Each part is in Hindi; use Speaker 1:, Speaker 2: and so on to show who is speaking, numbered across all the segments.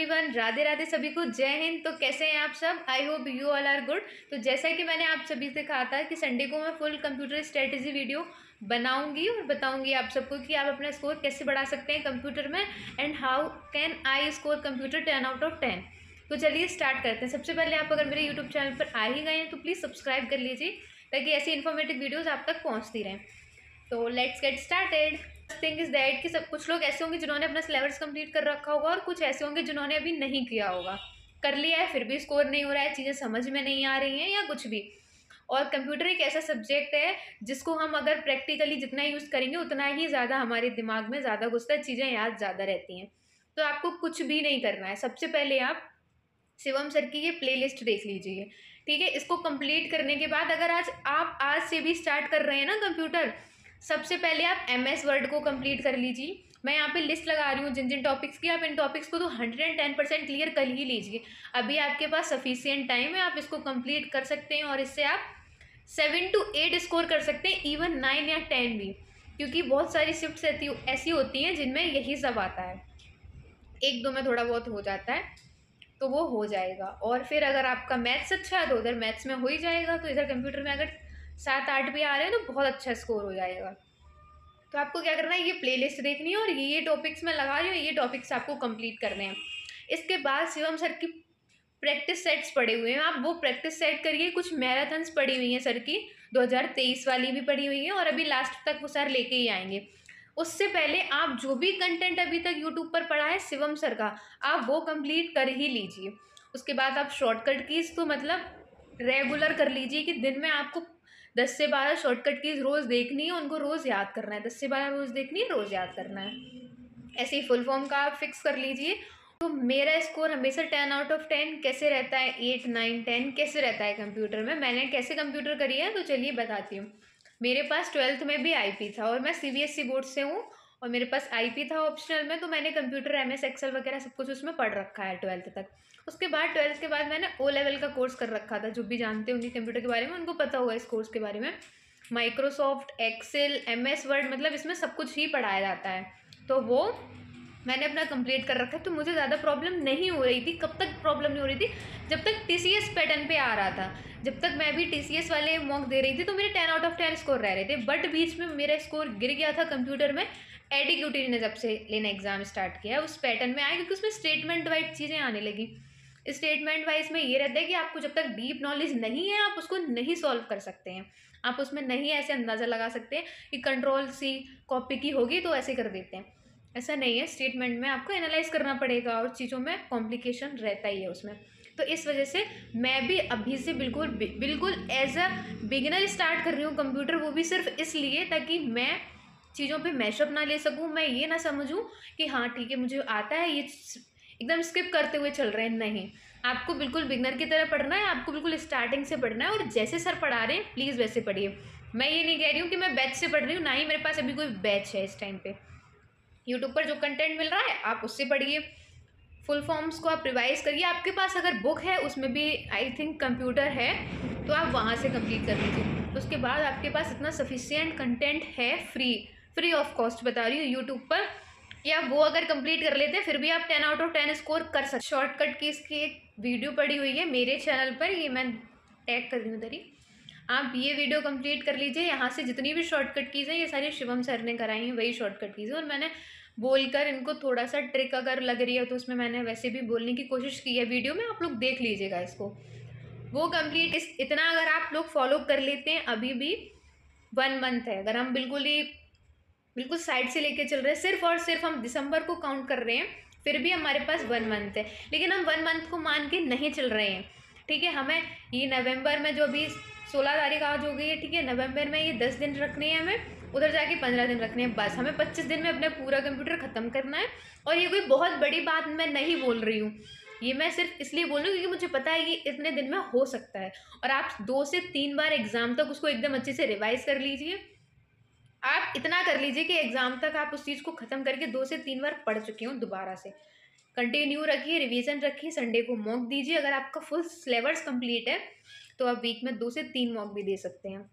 Speaker 1: एवरीवन, राधे राधे सभी को, जय हिंद। तो कैसे हैं आप सब? I hope you all are good. तो जैसा कि मैंने आप सभी से कहा था कि संडे को मैं फुल कंप्यूटर स्ट्रेटेजी वीडियो बनाऊंगी और बताऊंगी आप सबको कि आप अपना स्कोर कैसे बढ़ा सकते हैं कंप्यूटर में, and how can I score computer 10 out of 10। तो चलिए स्टार्ट करते हैं। सबसे पहले आप अगर मेरे यूट्यूब चैनल पर आ ही गए हैं तो प्लीज़ सब्सक्राइब कर लीजिए ताकि ऐसी इन्फॉर्मेटिव वीडियोज़ आप तक पहुँचती रहें। तो let's get started. Thing is that कि सब कुछ लोग ऐसे होंगे जिन्होंने अपना सिलेबस कंप्लीट कर रखा होगा और कुछ ऐसे होंगे जिन्होंने अभी नहीं किया होगा, कर लिया है फिर भी स्कोर नहीं हो रहा है, चीज़ें समझ में नहीं आ रही हैं या कुछ भी। और कंप्यूटर एक ऐसा सब्जेक्ट है जिसको हम अगर प्रैक्टिकली जितना यूज़ करेंगे उतना ही ज़्यादा हमारे दिमाग में ज़्यादा घुसता है, चीज़ें याद ज़्यादा रहती हैं। तो आपको कुछ भी नहीं करना है। सबसे पहले आप शिवम सर की ये प्लेलिस्ट देख लीजिए, ठीक है। इसको कंप्लीट करने के बाद अगर आज से भी स्टार्ट कर रहे हैं ना कंप्यूटर, सबसे पहले आप MS वर्ड को कंप्लीट कर लीजिए। मैं यहाँ पे लिस्ट लगा रही हूँ जिन जिन टॉपिक्स की, आप इन टॉपिक्स को तो 110% क्लियर कर ही लीजिए। अभी आपके पास सफिशिएंट टाइम है, आप इसको कंप्लीट कर सकते हैं और इससे आप 7 to 8 स्कोर कर सकते हैं, इवन 9 या 10 भी, क्योंकि बहुत सारी शिफ्ट्स ऐसी होती हैं जिनमें यही सब आता है। एक दो में थोड़ा बहुत हो जाता है तो वो हो जाएगा। और फिर अगर आपका मैथ्स अच्छा है तो उधर मैथ्स में हो ही जाएगा। तो इधर कंप्यूटर में अगर 7-8 भी आ रहे हैं तो बहुत अच्छा स्कोर हो जाएगा। तो आपको क्या करना है, ये प्लेलिस्ट देखनी है और ये टॉपिक्स मैं लगा रही हूँ, ये टॉपिक्स आपको कंप्लीट करने हैं। इसके बाद शिवम सर की प्रैक्टिस सेट्स पड़े हुए हैं, आप वो प्रैक्टिस सेट करिए। कुछ मैराथन्स पड़ी हुई हैं सर की, 2023 वाली भी पड़ी हुई हैं और अभी लास्ट तक वो सर लेके ही आएंगे। उससे पहले आप जो भी कंटेंट अभी तक यूट्यूब पर पढ़ा है शिवम सर का, आप वो कंप्लीट कर ही लीजिए। उसके बाद आप शॉर्टकट कीज़ तो मतलब रेगुलर कर लीजिए कि दिन में आपको 10 से 12 शॉर्टकट कीज़ रोज़ देखनी है, उनको रोज़ याद करना है। 10 से 12 रोज़ देखनी है, रोज़ याद करना है। ऐसे ही फुल फॉर्म का आप फिक्स कर लीजिए। तो मेरा स्कोर हमेशा 10 आउट ऑफ 10 कैसे रहता है, 8, 9, 10 कैसे रहता है कंप्यूटर में, मैंने कैसे कंप्यूटर करी है तो चलिए बताती हूँ। मेरे पास 12th में भी IP था और मैं CBSE बोर्ड से हूँ और मेरे पास IP था ऑप्शनल में, तो मैंने कंप्यूटर MS एक्सेल वगैरह सब कुछ उसमें पढ़ रखा है 12th तक। उसके बाद 12th के बाद मैंने O लेवल का कोर्स कर रखा था। जो भी जानते होंगे कंप्यूटर के बारे में उनको पता होगा इस कोर्स के बारे में। माइक्रोसॉफ्ट एक्सेल, MS वर्ड, मतलब इसमें सब कुछ ही पढ़ाया जाता है। तो वो मैंने अपना कंप्लीट कर रखा है, तो मुझे ज़्यादा प्रॉब्लम नहीं हो रही थी। कब तक प्रॉब्लम नहीं हो रही थी? जब तक TCS पैटर्न पे आ रहा था। जब तक मैं भी TCS वाले मॉक दे रही थी तो मेरे 10 आउट ऑफ 10 स्कोर रह रहे थे। बट बीच में मेरा स्कोर गिर गया था कंप्यूटर में। ADQT ने जब से लेना एग्जाम स्टार्ट किया उस पैटर्न में आया, क्योंकि उसमें स्टेटमेंट वाइज चीज़ें आने लगी। स्टेटमेंट वाइज में ये रहता है कि आपको जब तक डीप नॉलेज नहीं है आप उसको नहीं सॉल्व कर सकते हैं। आप उसमें नहीं ऐसे अंदाज़ा लगा सकते हैं कि Ctrl+C कॉपी की होगी तो ऐसे कर देते हैं। ऐसा नहीं है, स्टेटमेंट में आपको एनालाइज करना पड़ेगा और चीज़ों में कॉम्प्लिकेशन रहता ही है उसमें। तो इस वजह से मैं भी अभी से बिल्कुल एज अ बिगिनर स्टार्ट कर रही हूँ कंप्यूटर, वो भी सिर्फ इसलिए ताकि मैं चीज़ों पे मैशअप ना ले सकूँ। मैं ये ना समझूँ कि हाँ ठीक है मुझे आता है, ये एकदम स्किप करते हुए चल रहे हैं। नहीं, आपको बिल्कुल बिगिनर की तरह पढ़ना है, आपको बिल्कुल स्टार्टिंग से पढ़ना है और जैसे सर पढ़ा रहे हैं प्लीज़ वैसे पढ़िए। मैं ये नहीं कह रही हूँ कि मैं बैच से पढ़ रही हूँ, ना ही मेरे पास अभी कोई बैच है इस टाइम पे। यूट्यूब पर जो कंटेंट मिल रहा है आप उससे पढ़िए, फुल फॉर्म्स को आप रिवाइज करिए। आपके पास अगर बुक है उसमें भी आई थिंक कंप्यूटर है तो आप वहाँ से कंप्लीट कर लीजिए। उसके बाद आपके पास इतना सफिशिएंट कंटेंट है, फ्री ऑफ कॉस्ट बता रही हूँ यूट्यूब पर, या वो अगर कंप्लीट कर लेते हैं फिर भी आप 10 आउट ऑफ 10 स्कोर कर सकते। शॉर्टकट की इसकी एक वीडियो पड़ी हुई है मेरे चैनल पर, ये मैं टैग कर रही हूँ इधर ही, आप ये वीडियो कंप्लीट कर लीजिए। यहाँ से जितनी भी शॉर्टकट कीज़ हैं ये सारी शिवम सर ने कराई हैं, वही शॉर्टकट कीज़ हैं। और मैंने बोलकर इनको थोड़ा सा ट्रिक अगर लग रही है तो उसमें मैंने वैसे भी बोलने की कोशिश की है वीडियो में, आप लोग देख लीजिएगा इसको। वो कंप्लीट इतना अगर आप लोग फॉलो कर लेते हैं, अभी भी 1 मंथ है, अगर हम बिल्कुल साइड से लेके चल रहे हैं, सिर्फ और सिर्फ हम दिसंबर को काउंट कर रहे हैं, फिर भी हमारे पास 1 मंथ है। लेकिन हम 1 मंथ को मान के नहीं चल रहे हैं, ठीक है। हमें ये नवंबर में जो अभी 16 तारीख आज हो गई है, ठीक है, नवंबर में ये 10 दिन रखने हैं, हमें उधर जाके 15 दिन रखने हैं, बस हमें 25 दिन में अपना पूरा कंप्यूटर ख़त्म करना है। और ये कोई बहुत बड़ी बात मैं नहीं बोल रही हूँ, ये मैं सिर्फ इसलिए बोल रही हूँ क्योंकि मुझे पता है ये इतने दिन में हो सकता है। और आप 2 से 3 बार एग्ज़ाम तक उसको एकदम अच्छे से रिवाइज कर लीजिए। आप इतना कर लीजिए कि एग्ज़ाम तक आप उस चीज़ को ख़त्म करके 2 से 3 बार पढ़ चुके हो दोबारा से। कंटिन्यू रखिए, रिवीजन रखिए, संडे को मॉक दीजिए। अगर आपका फुल सिलेबस कंप्लीट है तो आप वीक में 2 से 3 मॉक भी दे सकते हैं।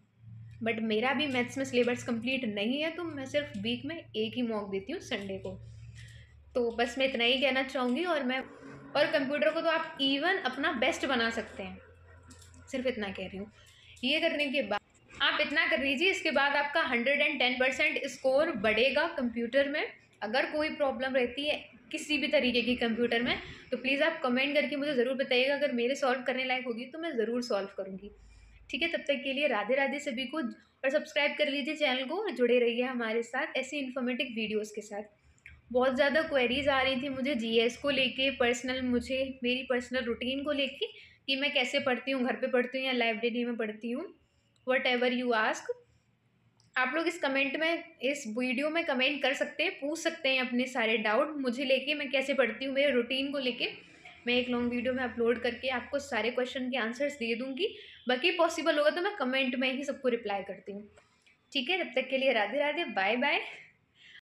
Speaker 1: बट मेरा भी मैथ्स में सिलेबस कंप्लीट नहीं है तो मैं सिर्फ वीक में 1 ही मॉक देती हूँ संडे को। तो बस मैं इतना ही कहना चाहूँगी और मैं और कंप्यूटर को तो आप इवन अपना बेस्ट बना सकते हैं। सिर्फ इतना कह रही हूँ। ये करने के बाद आप इतना कर लीजिए, इसके बाद आपका 110% स्कोर बढ़ेगा कंप्यूटर में। अगर कोई प्रॉब्लम रहती है किसी भी तरीके की कंप्यूटर में तो प्लीज़ आप कमेंट करके मुझे ज़रूर बताइएगा। अगर मेरे सॉल्व करने लायक होगी तो मैं ज़रूर सॉल्व करूँगी। ठीक है, तब तक के लिए राधे राधे सभी को, और सब्सक्राइब कर लीजिए चैनल को, जुड़े रहिए हमारे साथ ऐसी इन्फॉर्मेटिव वीडियोज़ के साथ। बहुत ज़्यादा क्वेरीज आ रही थी मुझे जीएस को लेके, पर्सनल, मुझे मेरी पर्सनल रूटीन को लेके कि मैं कैसे पढ़ती हूँ, घर पे पढ़ती हूँ या लाइब्रेरी में पढ़ती हूँ। वट एवर यू आस्क, आप लोग इस कमेंट में, इस वीडियो में कमेंट कर सकते हैं, पूछ सकते हैं अपने सारे डाउट मुझे लेके, मैं कैसे पढ़ती हूँ, मेरे रूटीन को लेके। मैं एक लॉन्ग वीडियो में अपलोड करके आपको सारे क्वेश्चन के आंसर्स दे दूँगी। बाकी पॉसिबल होगा तो मैं कमेंट में ही सबको रिप्लाई करती हूँ। ठीक है, तब तक के लिए राधे राधे, बाय बाय।